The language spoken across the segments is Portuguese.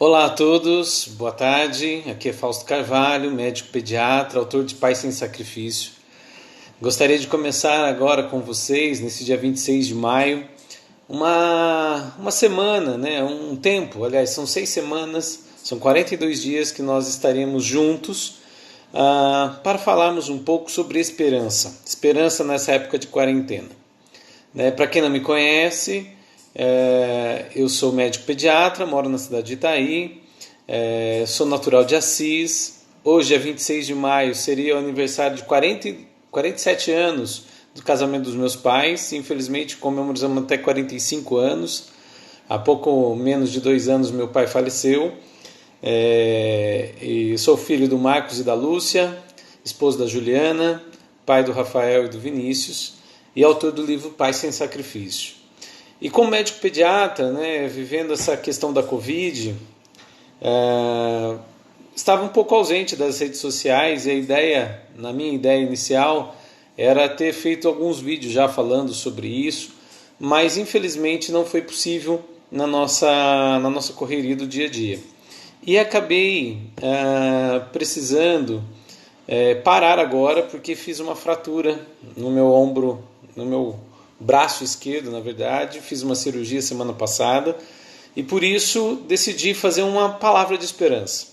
Olá a todos, boa tarde. Aqui é Fausto Carvalho, médico pediatra, autor de Pai Sem Sacrifício. Gostaria de começar agora com vocês, nesse dia 26 de maio, uma semana, um tempo, aliás, são 6 semanas, são 42 dias que nós estaremos juntos para falarmos um pouco sobre esperança nessa época de quarentena. Para quem não me conhece, eu sou médico pediatra, moro na cidade de Itaí, sou natural de Assis. Hoje é 26 de maio, seria o aniversário de 47 anos do casamento dos meus pais. Infelizmente comemoramos até 45 anos. Há pouco menos de 2 anos meu pai faleceu. E sou filho do Marcos e da Lúcia, esposo da Juliana, pai do Rafael e do Vinícius e autor do livro Pai Sem Sacrifício. E como médico pediatra, vivendo essa questão da Covid, estava um pouco ausente das redes sociais, e na minha ideia inicial, era ter feito alguns vídeos já falando sobre isso, mas infelizmente não foi possível na nossa correria do dia a dia. E acabei precisando parar agora, porque fiz uma fratura no meu ombro, no meu braço esquerdo, na verdade. Fiz uma cirurgia semana passada e por isso decidi fazer uma palavra de esperança.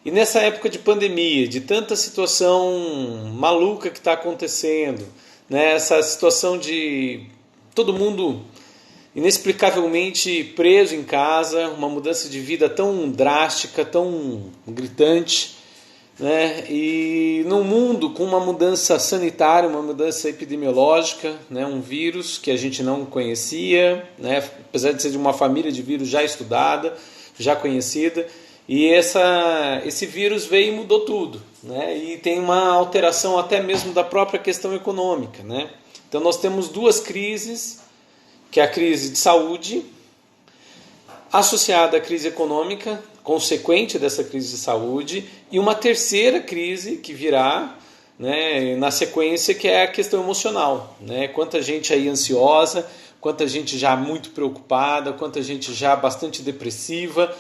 E nessa época de pandemia, de tanta situação maluca que está acontecendo, essa situação de todo mundo inexplicavelmente preso em casa, uma mudança de vida tão drástica, tão gritante, e num mundo com uma mudança sanitária, uma mudança epidemiológica, um vírus que a gente não conhecia, apesar de ser de uma família de vírus já estudada, já conhecida, e esse vírus veio e mudou tudo, e tem uma alteração até mesmo da própria questão econômica. Então nós temos 2 crises, que é a crise de saúde, associada à crise econômica, consequente dessa crise de saúde, e uma terceira crise que virá na sequência, que é a questão emocional. Quanta gente aí ansiosa, quanta gente já muito preocupada, quanta gente já bastante depressiva,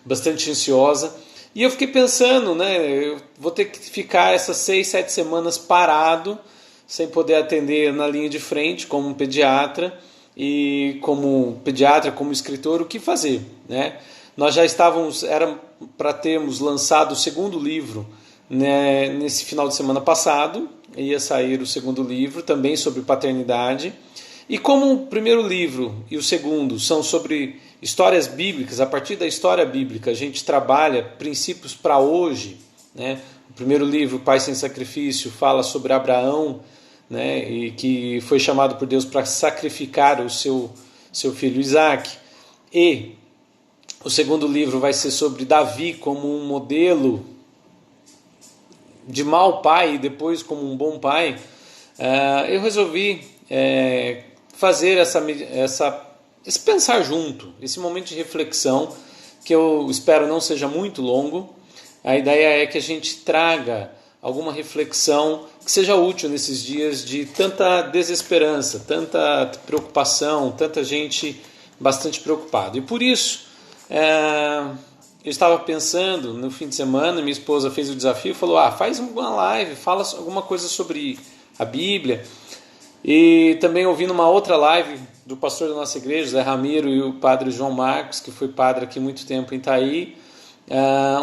bastante ansiosa. E eu fiquei pensando, eu vou ter que ficar essas 6, 7 semanas parado, sem poder atender na linha de frente como pediatra, e como pediatra, como escritor, o que fazer? Nós já era para termos lançado o 2º livro nesse final de semana passado, ia sair o 2º livro, também sobre paternidade, e como o primeiro livro e o segundo são sobre histórias bíblicas, a partir da história bíblica a gente trabalha princípios para hoje, O primeiro livro, Pai Sem Sacrifício, fala sobre Abraão, e que foi chamado por Deus para sacrificar o seu filho Isaac. E o 2º livro vai ser sobre Davi como um modelo de mau pai e depois como um bom pai. Eu resolvi fazer esse pensar junto, esse momento de reflexão, que eu espero não seja muito longo. A ideia é que a gente traga alguma reflexão que seja útil nesses dias de tanta desesperança, tanta preocupação, tanta gente bastante preocupada. E por isso, eu estava pensando no fim de semana, minha esposa fez o desafio, falou, faz uma live, fala alguma coisa sobre a Bíblia. E também ouvi numa outra live do pastor da nossa igreja, Zé Ramiro, e o padre João Marcos, que foi padre aqui muito tempo em Itaí,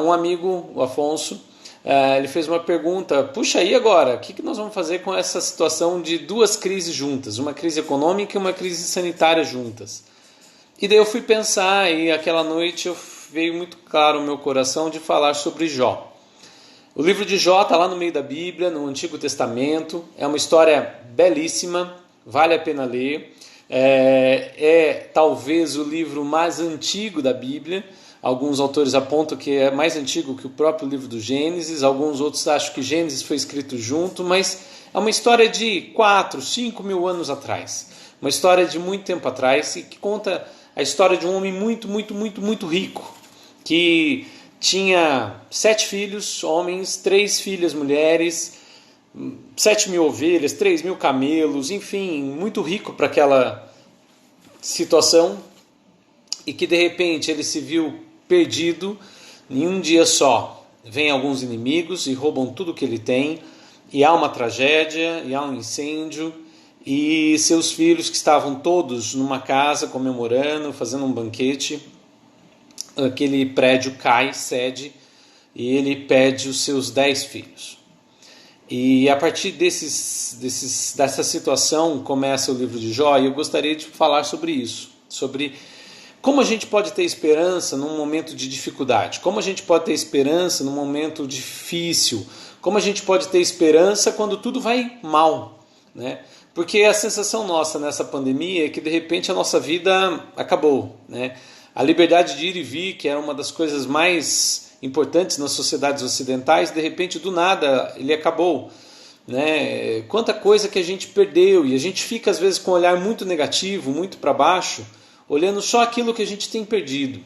um amigo, o Afonso, ele fez uma pergunta, puxa, aí agora, o que nós vamos fazer com essa situação de 2 crises juntas, uma crise econômica e uma crise sanitária juntas? E daí eu fui pensar, e aquela noite veio muito claro o meu coração de falar sobre Jó. O livro de Jó está lá no meio da Bíblia, no Antigo Testamento, é uma história belíssima, vale a pena ler, é talvez o livro mais antigo da Bíblia. Alguns autores apontam que é mais antigo que o próprio livro do Gênesis, alguns outros acham que Gênesis foi escrito junto, mas é uma história de 4, 5 mil anos atrás. Uma história de muito tempo atrás, e que conta a história de um homem muito, muito, muito, muito rico, que tinha 7 filhos, homens, 3 filhas, mulheres, 7.000 ovelhas, 3.000 camelos, enfim, muito rico para aquela situação, e que de repente ele se viu perdido em um dia só. Vêm alguns inimigos e roubam tudo que ele tem, e há uma tragédia, e há um incêndio, e seus filhos que estavam todos numa casa comemorando, fazendo um banquete, aquele prédio cai, cede, e ele pede os seus 10 filhos. E a partir dessa situação começa o livro de Jó, e eu gostaria de falar sobre isso, sobre como a gente pode ter esperança num momento de dificuldade, como a gente pode ter esperança num momento difícil, como a gente pode ter esperança quando tudo vai mal, né? Porque a sensação nossa nessa pandemia é que de repente a nossa vida acabou, né? A liberdade de ir e vir, que era uma das coisas mais importantes nas sociedades ocidentais, de repente do nada ele acabou, né? Quanta coisa que a gente perdeu, e a gente fica às vezes com um olhar muito negativo, muito para baixo, olhando só aquilo que a gente tem perdido.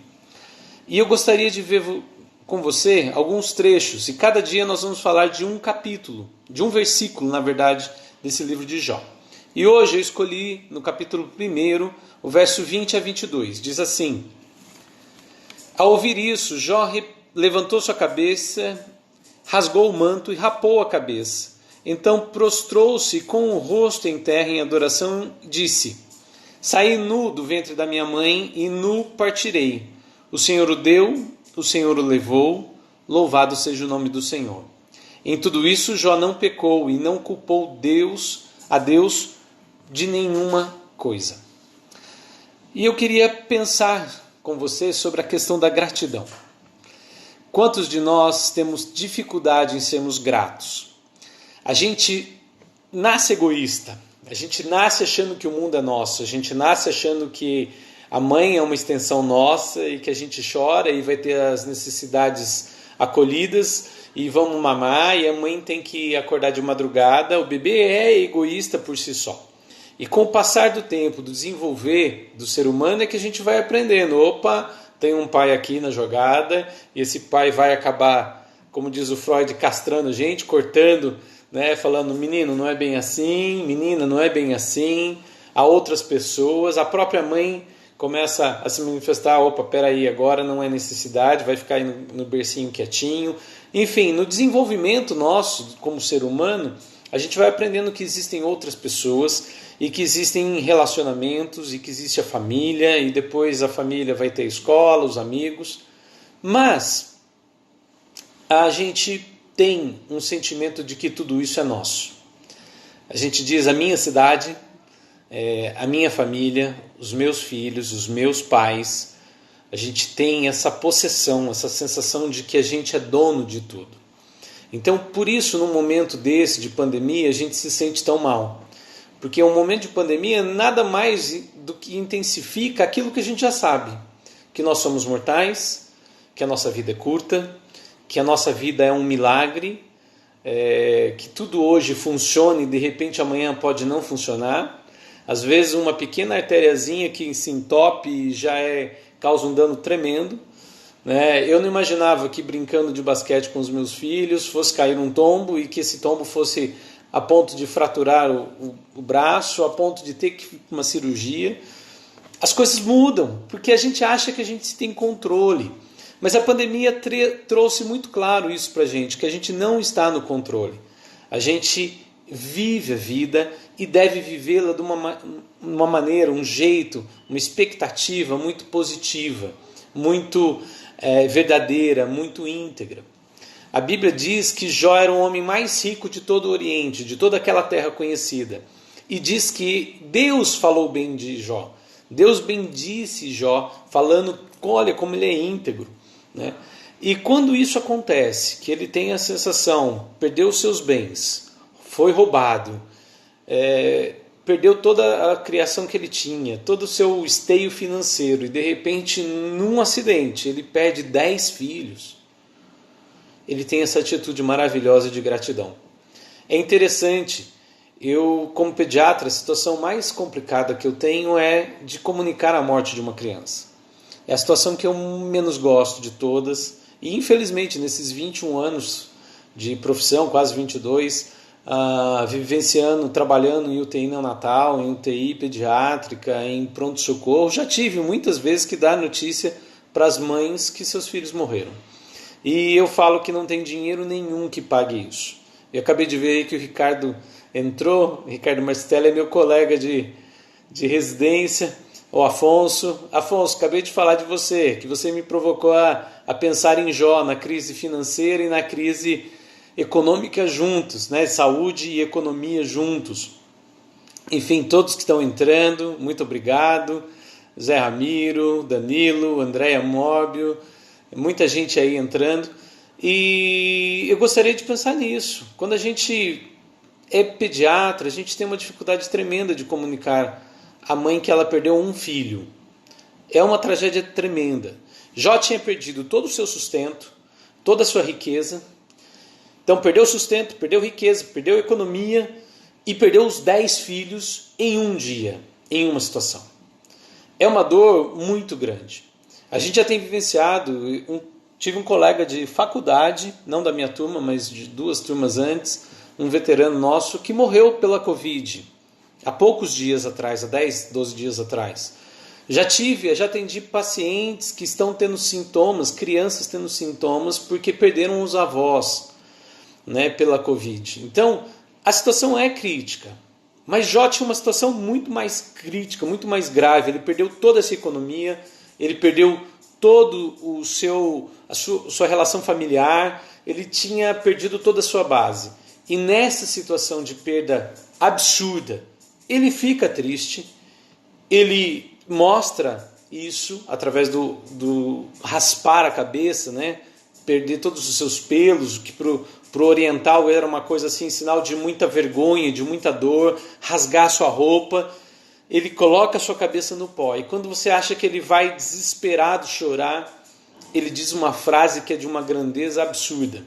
E eu gostaria de ver com você alguns trechos, e cada dia nós vamos falar de um capítulo, de um versículo, na verdade, desse livro de Jó. E hoje eu escolhi no capítulo 1, o verso 20 a 22, diz assim: Ao ouvir isso, Jó levantou sua cabeça, rasgou o manto e rapou a cabeça. Então prostrou-se com o rosto em terra em adoração e disse: Saí nu do ventre da minha mãe e nu partirei. O Senhor o deu, o Senhor o levou, louvado seja o nome do Senhor. Em tudo isso Jó não pecou e não culpou a Deus de nenhuma coisa. E eu queria pensar com você sobre a questão da gratidão. Quantos de nós temos dificuldade em sermos gratos? A gente nasce egoísta, a gente nasce achando que o mundo é nosso, a gente nasce achando que a mãe é uma extensão nossa e que a gente chora e vai ter as necessidades acolhidas e vamos mamar, e a mãe tem que acordar de madrugada. O bebê é egoísta por si só. E com o passar do tempo, do desenvolver do ser humano, é que a gente vai aprendendo. Opa, tem um pai aqui na jogada, e esse pai vai acabar, como diz o Freud, castrando a gente, cortando, né, falando, menino, não é bem assim, menina, não é bem assim. A outras pessoas, a própria mãe começa a se manifestar, opa, peraí, agora não é necessidade, vai ficar aí no bercinho quietinho. Enfim, no desenvolvimento nosso como ser humano, a gente vai aprendendo que existem outras pessoas e que existem relacionamentos e que existe a família, e depois a família vai ter a escola, os amigos. Mas a gente tem um sentimento de que tudo isso é nosso. A gente diz, a minha cidade, a minha família, os meus filhos, os meus pais. A gente tem essa possessão, essa sensação de que a gente é dono de tudo. Então, por isso, num momento desse de pandemia, a gente se sente tão mal. Porque um momento de pandemia nada mais do que intensifica aquilo que a gente já sabe. Que nós somos mortais, que a nossa vida é curta, que a nossa vida é um milagre, que tudo hoje funciona e de repente amanhã pode não funcionar. Às vezes uma pequena artériazinha que se entope já causa um dano tremendo. Eu não imaginava que brincando de basquete com os meus filhos fosse cair um tombo e que esse tombo fosse a ponto de fraturar o braço, a ponto de ter que ir para uma cirurgia. As coisas mudam, porque a gente acha que a gente tem controle. Mas a pandemia trouxe muito claro isso para a gente, que a gente não está no controle. A gente vive a vida e deve vivê-la de uma maneira, um jeito, uma expectativa muito positiva, muito verdadeira, muito íntegra. A Bíblia diz que Jó era o homem mais rico de todo o Oriente, de toda aquela terra conhecida. E diz que Deus falou bem de Jó. Deus bendisse Jó, falando, olha como ele é íntegro. E quando isso acontece, que ele tem a sensação, perdeu os seus bens, foi roubado, perdeu toda a criação que ele tinha, todo o seu esteio financeiro, e de repente, num acidente, ele perde 10 filhos, ele tem essa atitude maravilhosa de gratidão. É interessante, eu como pediatra, a situação mais complicada que eu tenho é de comunicar a morte de uma criança. É a situação que eu menos gosto de todas, e infelizmente nesses 21 anos de profissão, quase 22, vivenciando, trabalhando em UTI neonatal, em UTI pediátrica, em pronto-socorro, já tive muitas vezes que dar notícia para as mães que seus filhos morreram. E eu falo que não tem dinheiro nenhum que pague isso. Eu acabei de ver aí que o Ricardo entrou, o Ricardo Marstelli é meu colega de residência, o Afonso. Afonso, acabei de falar de você, que você me provocou a pensar em Jó, na crise financeira e na crise econômica juntos, né? Saúde e economia juntos. Enfim, todos que estão entrando, muito obrigado. Zé Ramiro, Danilo, Andréia Móbio, muita gente aí entrando. E eu gostaria de pensar nisso. Quando a gente é pediatra, a gente tem uma dificuldade tremenda de comunicar à mãe que ela perdeu um filho. É uma tragédia tremenda. Jó tinha perdido todo o seu sustento, toda a sua riqueza. Então perdeu o sustento, perdeu riqueza, perdeu economia e perdeu os 10 filhos em um dia, em uma situação. É uma dor muito grande. A gente já tem vivenciado, tive um colega de faculdade, não da minha turma, mas de 2 turmas antes, um veterano nosso que morreu pela Covid, há poucos dias atrás, há 10, 12 dias atrás. Já atendi pacientes que estão tendo sintomas, crianças tendo sintomas, porque perderam os avós, né, pela Covid. Então, a situação é crítica. Mas Jó tinha uma situação muito mais crítica, muito mais grave. Ele perdeu toda essa economia, ele perdeu todo a sua relação familiar, ele tinha perdido toda a sua base. E nessa situação de perda absurda, ele fica triste, ele mostra isso através do raspar a cabeça, né? Perder todos os seus pelos, que para o oriental era uma coisa assim, sinal de muita vergonha, de muita dor, rasgar sua roupa. Ele coloca a sua cabeça no pó. E quando você acha que ele vai desesperado chorar, ele diz uma frase que é de uma grandeza absurda.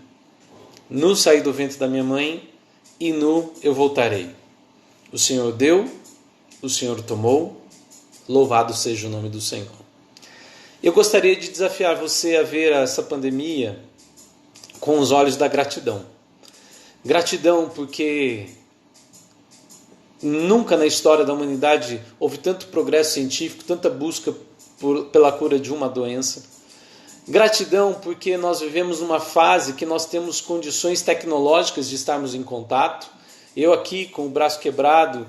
Nu saí do ventre da minha mãe e nu eu voltarei. O Senhor deu, o Senhor tomou, louvado seja o nome do Senhor. Eu gostaria de desafiar você a ver essa pandemia com os olhos da gratidão. Gratidão porque nunca na história da humanidade houve tanto progresso científico, tanta busca pela cura de uma doença. Gratidão porque nós vivemos numa fase que nós temos condições tecnológicas de estarmos em contato. Eu aqui com o braço quebrado,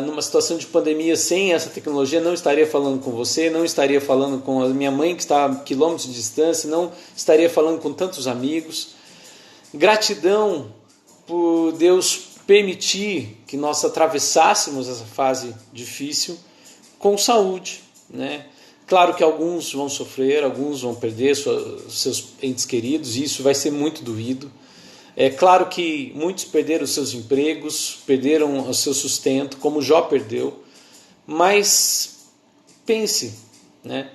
numa situação de pandemia sem essa tecnologia, não estaria falando com você, não estaria falando com a minha mãe que está a quilômetros de distância, não estaria falando com tantos amigos. Gratidão por Deus permitir que nós atravessássemos essa fase difícil com saúde, né? Claro que alguns vão sofrer, alguns vão perder seus entes queridos, e isso vai ser muito doído. É claro que muitos perderam seus empregos, perderam o seu sustento, como Jó perdeu, mas pense, né?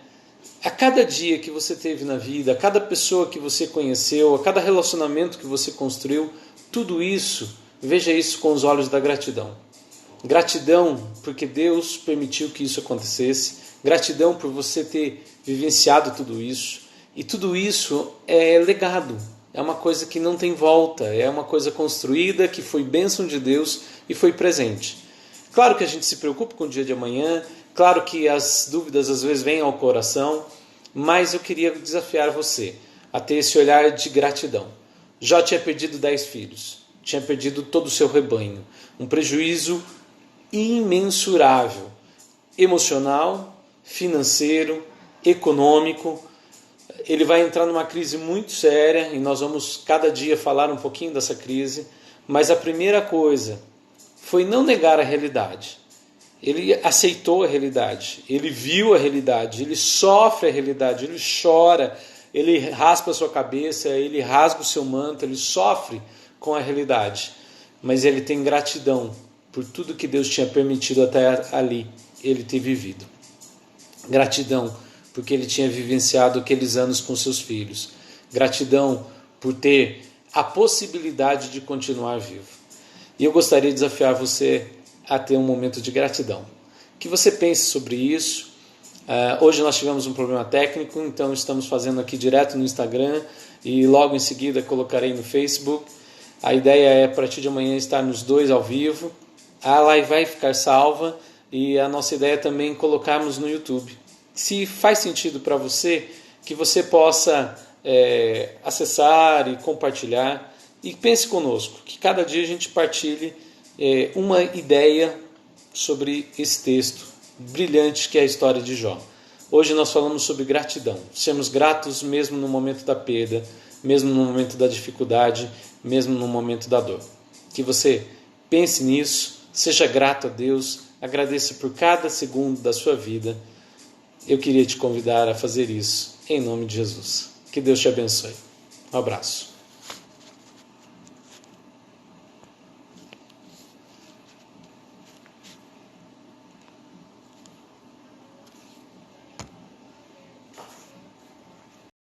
A cada dia que você teve na vida, a cada pessoa que você conheceu, a cada relacionamento que você construiu, tudo isso, veja isso com os olhos da gratidão. Gratidão porque Deus permitiu que isso acontecesse, gratidão por você ter vivenciado tudo isso, e tudo isso é legado. É uma coisa que não tem volta, é uma coisa construída, que foi bênção de Deus e foi presente. Claro que a gente se preocupa com o dia de amanhã, claro que as dúvidas às vezes vêm ao coração, mas eu queria desafiar você a ter esse olhar de gratidão. Jó tinha perdido 10 filhos, tinha perdido todo o seu rebanho, um prejuízo imensurável, emocional, financeiro, econômico. Ele vai entrar numa crise muito séria e nós vamos cada dia falar um pouquinho dessa crise, mas a primeira coisa foi não negar a realidade. Ele aceitou a realidade, ele viu a realidade, ele sofre a realidade, ele chora, ele raspa a sua cabeça, ele rasga o seu manto, ele sofre com a realidade, mas ele tem gratidão por tudo que Deus tinha permitido até ali ele ter vivido. Gratidão porque ele tinha vivenciado aqueles anos com seus filhos. Gratidão por ter a possibilidade de continuar vivo. E eu gostaria de desafiar você a ter um momento de gratidão. Que você pense sobre isso. Hoje nós tivemos um problema técnico, então estamos fazendo aqui direto no Instagram e logo em seguida colocarei no Facebook. A ideia é, a partir de amanhã, estar nos 2 ao vivo. A live vai ficar salva e a nossa ideia é também colocarmos no YouTube. Se faz sentido para você, que você possa acessar e compartilhar. E pense conosco, que cada dia a gente partilhe uma ideia sobre esse texto brilhante que é a história de Jó. Hoje nós falamos sobre gratidão. Sermos gratos mesmo no momento da perda, mesmo no momento da dificuldade, mesmo no momento da dor. Que você pense nisso, seja grato a Deus, agradeça por cada segundo da sua vida. Eu queria te convidar a fazer isso em nome de Jesus. Que Deus te abençoe. Um abraço.